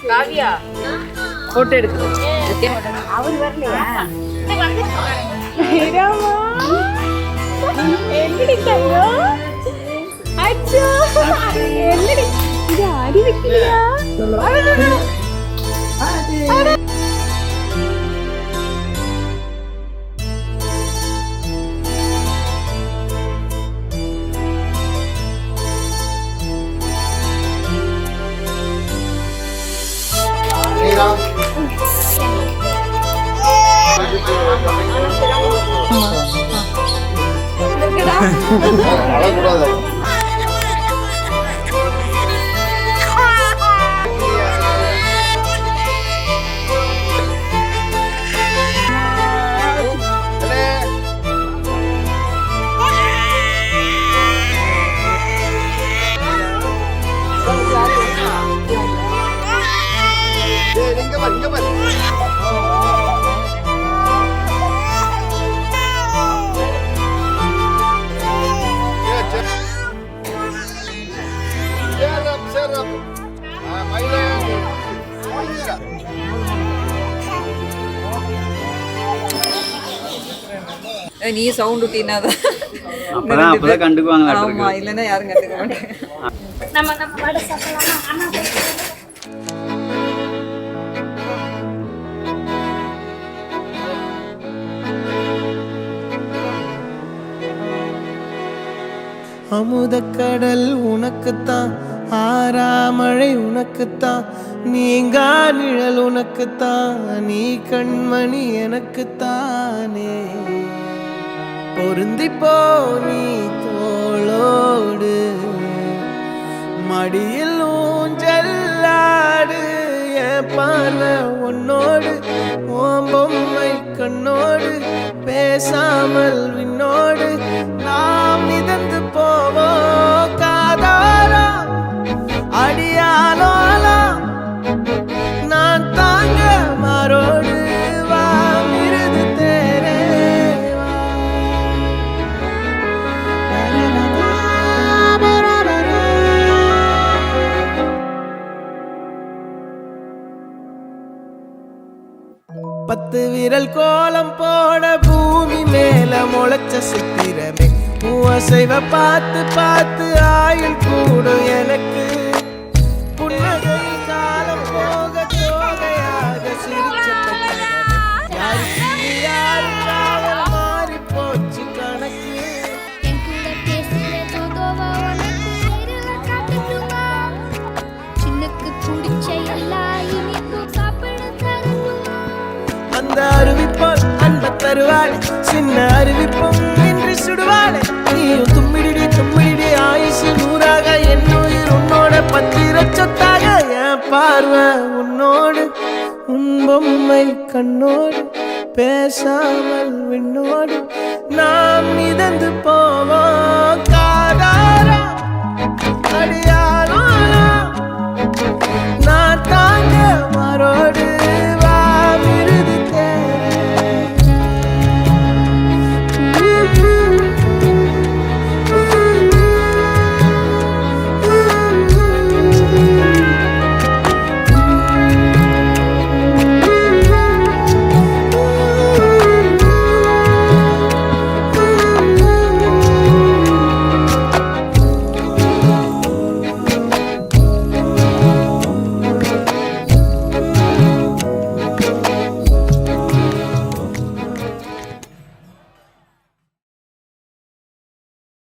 Kavya photo எடுக்குது. அவர் வரலையா? என்னடி தங்கம்? அச்சோ என்னடி இது அறிவிக்கலையா? நீ சவுண்ட் விட்டினாதான் அப்பதான் கண்டுக்குவாங்க. ஆமா, இல்லைன்னா யாரும் கண்டுக்க மாட்டாங்க. அமுதக்கடல் உனக்குத்தான், ஆறாமழை உனக்குத்தான், நீங்கா நிழல் உனக்குத்தான், நீ கண்மணி எனக்குத்தானே. பொருந்திப்போ நீ தோளோடு, மடியில் ஊஞ்சல்லாடு, என் பார்வை உன்னோடு, ஓம் பொம்மை கண்ணோடு, பேசாமல் விண்ணோடு நாம் மிதந்து போவோம் காதாரா அடியாலோலா, நான் தாங்க மாறோடு வா மிருது தேரே வா. பத்து விரல் கோலம் போட பூமி மேல முளைச்ச சித்திரமே, அசைவ பார்த்து பார்த்து ஆயுள் கூடும் எனக்கு. புன்னகை காலம் போக தோகையாக சிரிச்ச யாருக்காக மாறி போச்சு கணக்கு. அந்த அருவிப்போல் அன்ப தருவாள், சின்ன அருவிப்பும் நின்று சுடுவாள். நீயும் தும்மிடி தும்மிடி ஆயுசு நூறாக, என் உயிர் உன்னோட பத்திர சொத்தாக. என் பார்வை உன்னோடு, உன் பொம்மை கண்ணோடு, பேசாமல் விண்ணோடு நாம் மிதந்து போவோம்